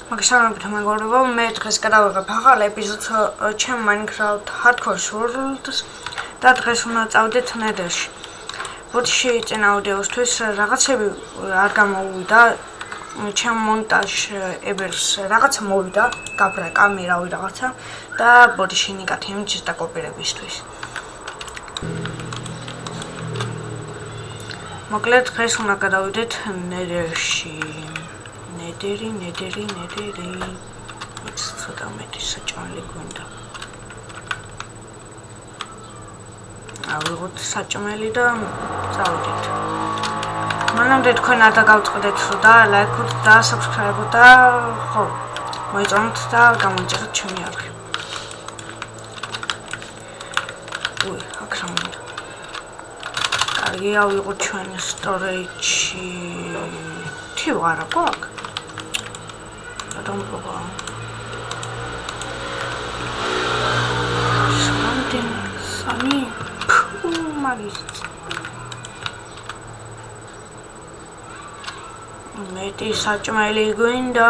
მაგისტრალებით მეგობრებო, მე დღეს გადავიღებ ახალ ეპიზოდს ჩემ Minecraft Hardcore World-ს და დღეს უნდა წავიდეთ Nether-ში. ბოთში წინა ვიდეოსთვის რაღაცები არ გამოვიდა, ჩემ მონტაჟ-ებელს რაღაცა მოვიდა, გაბრა კამერავი რაღაცა და ბოთში ნიკათი იმის დაკოპირებისთვის. მოკლედ დღეს უნდა გადავიდეთ Nether-ში. Nederi. ცოტა მეტი საჭმელი გვინდა. ავიღოთ საჭმელი და წავიდეთ. მანამდე თქვენ არ დაგავწყდეთ და ლაიქოთ და subscribe-ოთ და ხო, მოიწონოთ და გამოიწეროთ ჩემი არხი. აქ რა მინდა. კარგი, ავიღოთ ჩვენ storage-ში. თივ არა გვაქვს? Don't something sunny. Magist. Meti saჭმელი გვინდა.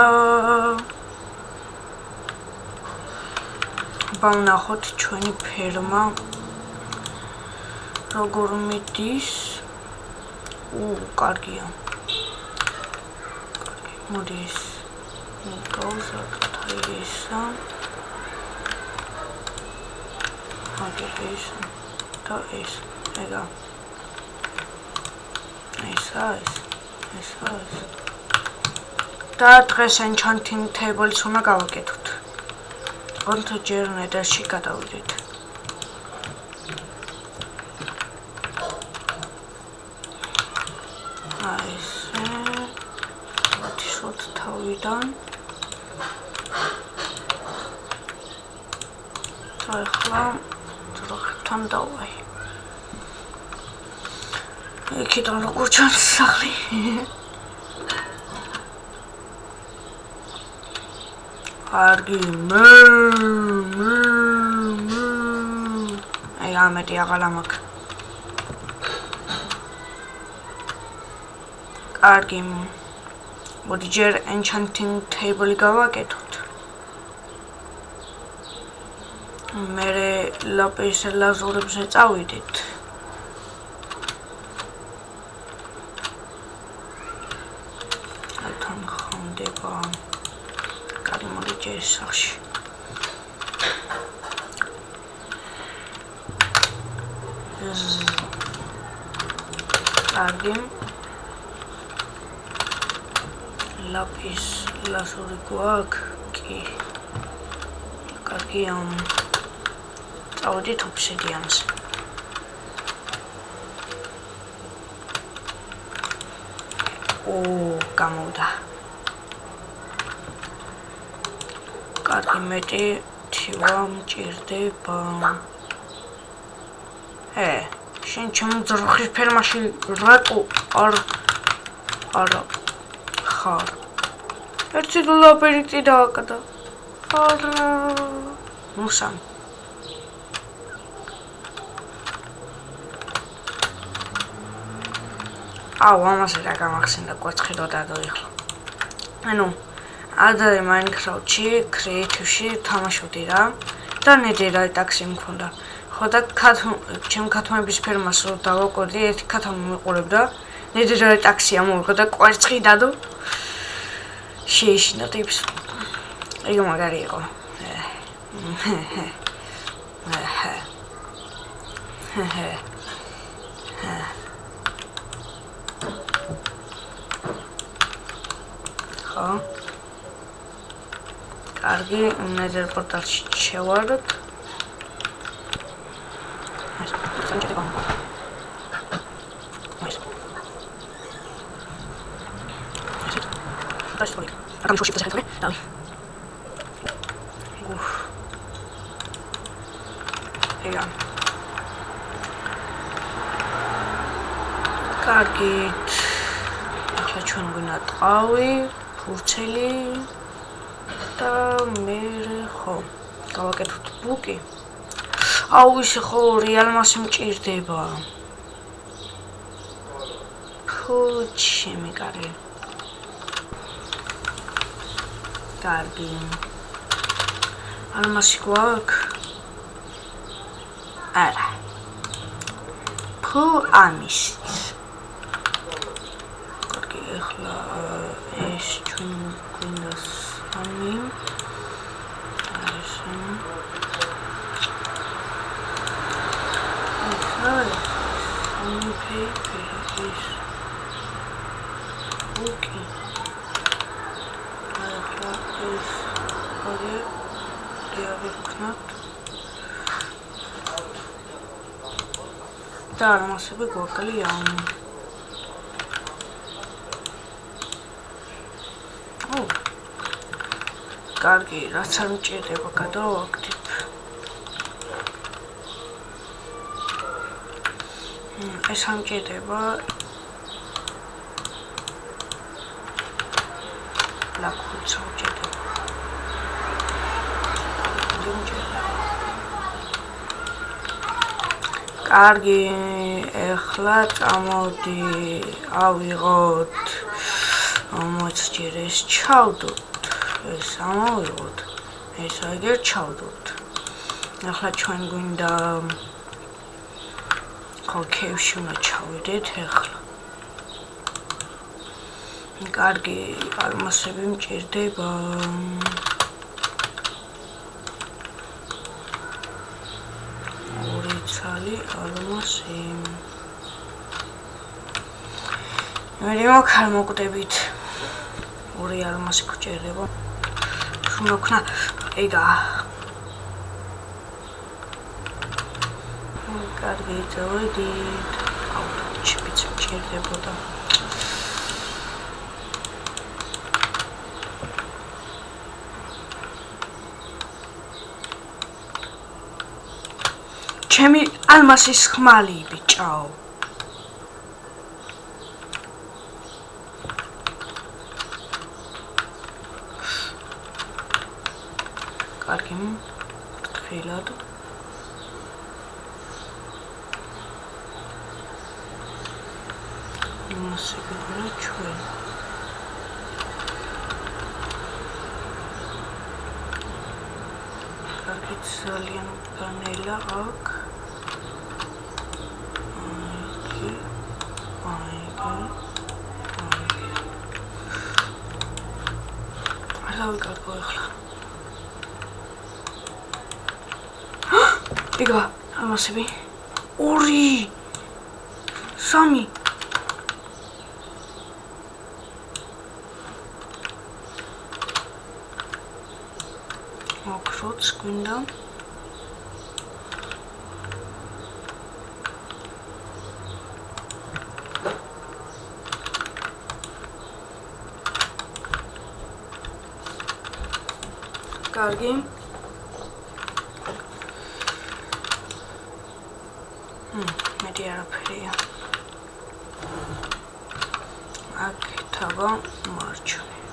ბავნახოთ ჩვენი ფერმა. როგორ მიდის? კარგია. მოდის. Goes up to და დღეს enchanting tables უნდა გავაკეთოთ. ოთხ ჯერ Nether-ში გადავიდეთ. თავიდან ახლა დროხთან დავაი. იქიდან როგორ ჩანს სახლი? კარგი, აი ამეთი აღალა მაქვს. კარგი. მოდი ჯერ enchanting table გავაკეთოთ. მერე ლაპის ლაზურებზე წავიდეთ. თან ხანდება. კარგი, მოდი ჯერ სახში. კარგი. ლაპის ლაზური გვაქვს? კი. კარგია. წავიდეთ obsidian-ზე. გამოვიდა. კარგი, მეტი თივა მჭირდება. შენ ჩემ ძროხის ფერმაში რატო არა ხარ? ერთი ლაპერიტი დააკდა. არა. მუსამ. ამაზე რა გამახსენდა კვაცხილო დადოიხლა. ანუ ადრე Minecraft-ში, Creative-ში თამაშობდი რა და Netherite axe მქონდა. ხო და ჩემ ქათმების ფერმას რო დავაკოდი, ერთი ქათამი მიყურებდა, Netherite axe ამოვიღო და კვერცხი დადო. შეიშინა ტიპს. ეგ მაგარი იყო. ხო. კარგი, Nether portal-ში შევარდოთ. კარგით. ახლა ჩვენ გვინდა ტყავი, ფურცელი და მე ხო გავაკეთოთ ბუკი. ისე ხო რეალმასი მჭირდება. ჩემი კარგი. კარგი. ალმასი გვაქვს? არა. ფუ ამისის. კარგი, ეხლა ეს ჩვენ გვინდა სამი. Okay. Da, almasები გვაკლია. კარგი, რაც არ მჭირდება, გადავაგდებ. ეს არ მჭირდება. ლაკუც მჭირდება. კარგი, ეხლა წამოდი, ავიღოთ. მოიჭირ ეს ჩავდოთ. ეს ამოვიღოთ. ეს აგერ ჩავდოთ. ეხლა ჩვენ გვინდა ხო კევში უნდა ჩავიდეთ ეხლა. კარგი, ალმასები მჭირდება. ორი ცალი ალმასი. მე მოვკდებით. ორი ალმასი გვჭირდება. უნდა ვქნა ეგა. კარგი, წავედით. ჩიპიც მჭირდებოდა. ჩემი ალმასის ხმალი ბიჭაო. კარგი, ფრთხილად. ალმასები გვაქვს ჩვენ. კარგი, ძალიან განელა აქვს. გავიკარგო ახლა. იგა, ალმასები. 2 3 ოქროც გვინდა. კარგი. მეტი არაფერია. აქ თავა მარჯვნივ.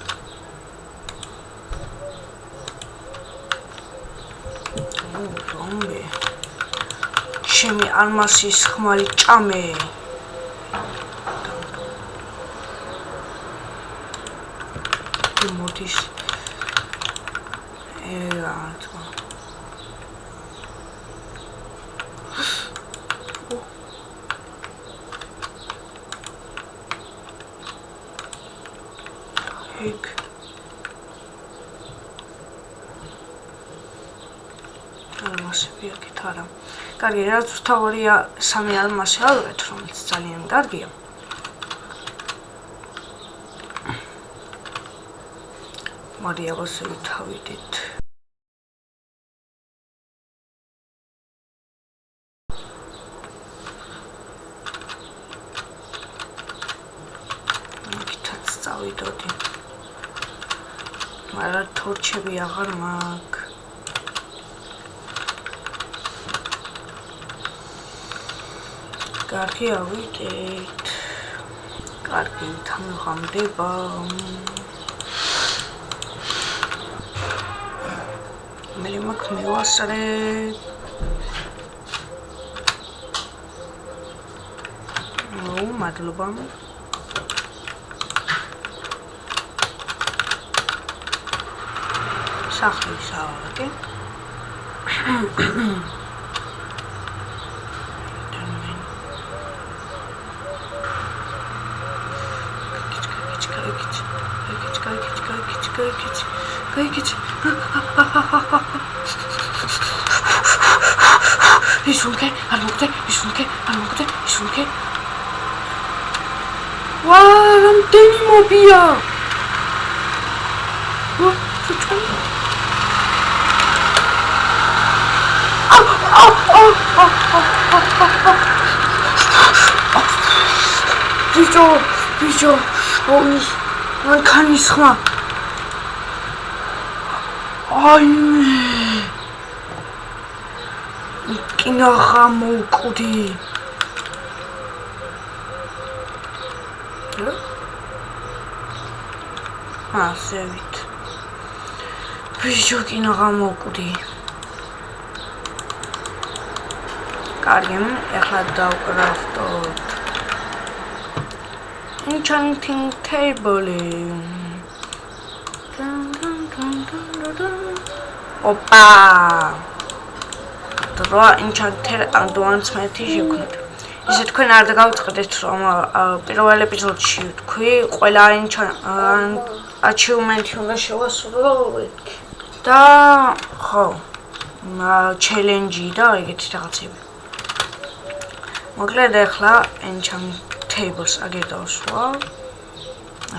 რომბე. ჩემი ალმასის ხმალი ჭამე. მოდის. Ega, Hik. ალმასები აქეთ არა. კარგი, რაც თავია 3 ალმასი ავიღეთ, რომელიც ძალიან კარგია. მოდი აღოსი თავიდით. აქეთაც წავიდოდი. მაგრამ თორჩები აღარ მაქვს. კარგი, ავიდეთ. კარგი, თამღამდება. მე მაქვს მევასწრე. მადლობა. სახლის ავაკი. Გაიქეცი. ისუნკე, არ მოგდე. ვა, რამდენი მობია. ვა, სუჭანი. ბიჭო, ოის, მან ქანის ხმა. აიმე. კინაღა მოვკვდი. ასევით. ბიჭო, კინაღა მოვკვდი. კარგი, ეხლა დავკრავდოთ. Enchanting table. Opa! Dro enchanter advancement შეგვქნით. ისე თქვენ არ დავწყდეთ რომ პირველ ეპიზოდში თქვი ყველა achievement უნდა შევასრულოთ. და ხო, challenge და ეგეთი რაღაცები. მოკლედ ახლა enchant tables აგერ დავსვა.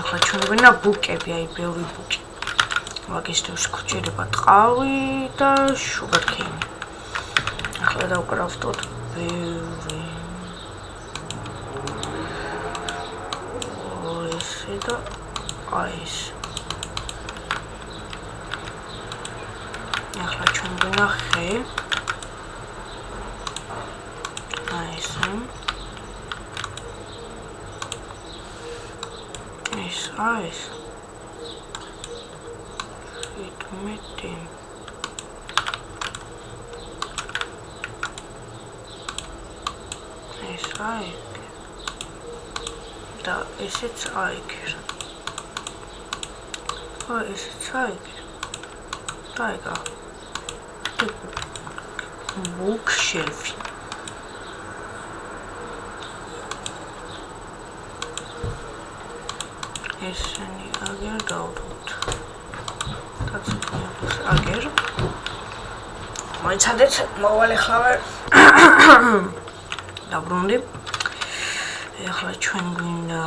ახლა ჩვენ გვინდა ბუკები, აი ბევრი ბუკი. მაგისტრის ქუჩერება ტყავი და sugar cane. ახლა დავკრავდოთ ბევრი. ესე და აი ეს. ახლა ჩვენ გვინდა ხე. აი ესე. Eyes. It met him. Da is het eiker. Oh, is het eiker? Tiger. The bookshelf. ესენი აგერ დავდოთ. დაწყვეტილებას აგერ. მოიცადეთ, მოვალე ხლავე. დაბრუნდი. ეხლა ჩვენ გვინდა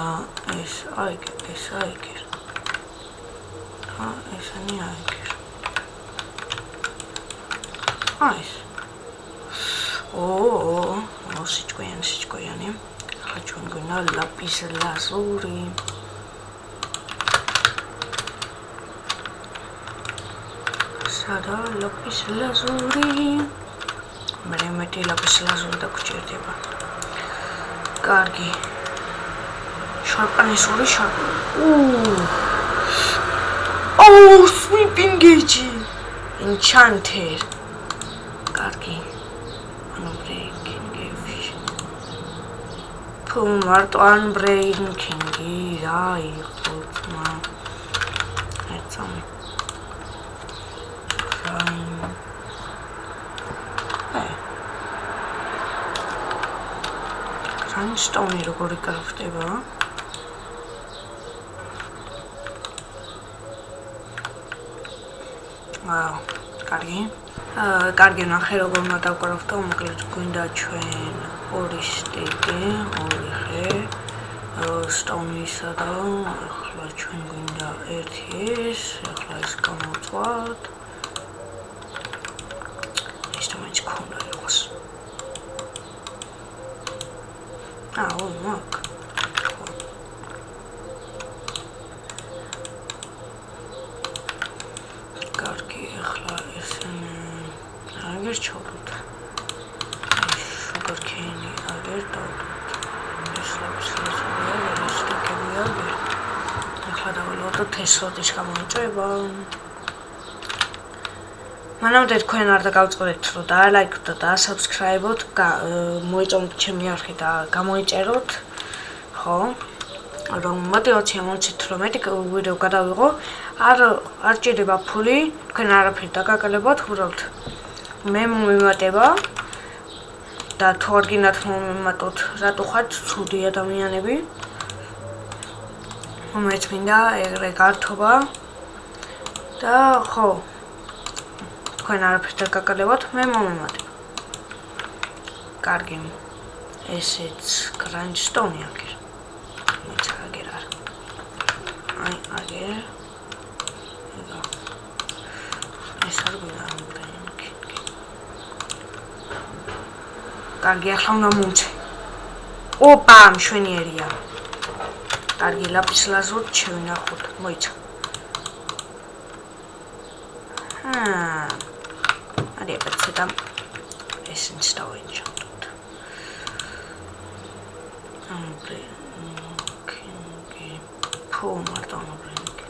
ეს აიგერ. ესენი აიგერ. ეს. სიჭკვიანი. ეხლა ჩვენ გვინდა ლაპის ლაზური. Sada lapis lazuli. Meremeti lapis lazuli da kucherდება. Კარგი. შარპანისური შარპ. Sweeping gauge. Enchanter. კარგი. Unbreaking gauge. თუ მარტო unbreaking რა იყო თმა. ეცამი. Sunstone როგორი კრაფტება? კარგი ნახე როგორ უნდა დავკრაფტო, მოკლედ გვინდა ჩვენ ორი სტეიკი, ორი ხე, სტონისა და ახლა ჩვენ გვინდა ერთი ეს, ახლა ეს გამოვწვათ. ეს თამაში ქონდა იყოს. Look. Კარგი, ახლა ესენი აგერ ჩავდოთ. sugar cane აგერ დავდოთ. ეს lapis lazuli, ეს სტიკები აგერ. ახლა დავალოთ ეს როდის გამოიწვება. მანამდე თქვენ არ დაგავწყდეთ რომ დაალაიქოთ და subscribe-ოთ, მოიწონთ ჩემი არხი და გამოიწეროთ. ხო? რომ мотивация მომცეთ რომ მეტი ვიდეო გადავიღო. არ ჭირდება ფული, თქვენ არაფერი დაგაკლებოთ, უბრალოდ მე მომემატება და თუ არ გინდათ მომემატოთ, რატო ხართ ცუდი ადამიანები? მეც მინდა ეგრე გართობა და ხო თქვენ არაფერი დაგაკლებოთ, მე მომემატებ. კარგი. ესეც კრანჩტონი აგერ. მეც აგერ არა. აი აგერ. ეს არ გვინდა ამბრენკი. კარგი, ახლა უნდა მომცე. ოპა, მშვენიერია. კარგი, ლაპის ლაზურით შევინახოთ. მოიცა. არის აბეცე და ესენც დავენჩავთ. ამბრენკი. ფუ, მარტო ამბრენკი.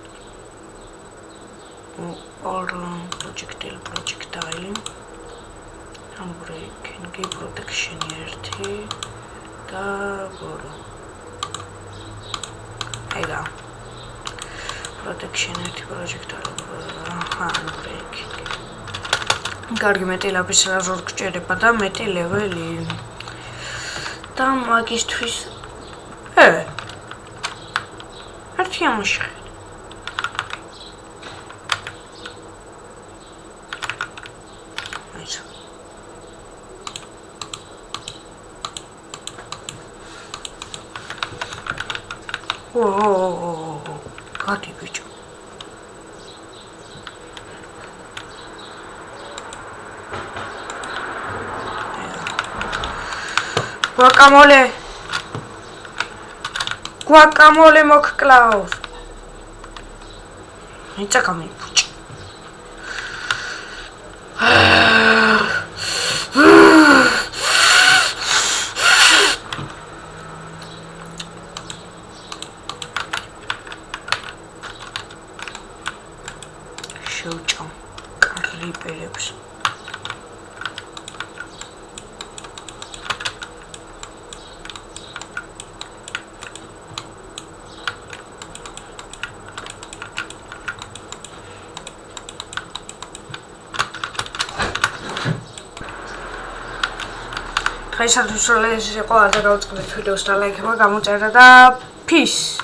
projectile ამბრენკი protection 1 და ბოლო. აიგა. protection 1 projectile. ამბრენკი. კარგი, მეტი ლაპის ლაზური გჭირდება და მეტი ლეველი. და მაგისთვის ერთი ამოშეხე. აიცა. გადი ბიჭო. Guacamole mokklaus. Nica გამიფუჭი. შევჭამ კარლიპელებს. დღეისათვის ეს იყო, არ დაგავიწყდეთ ვიდეოს და ლაიქება, გამოწერა და peace.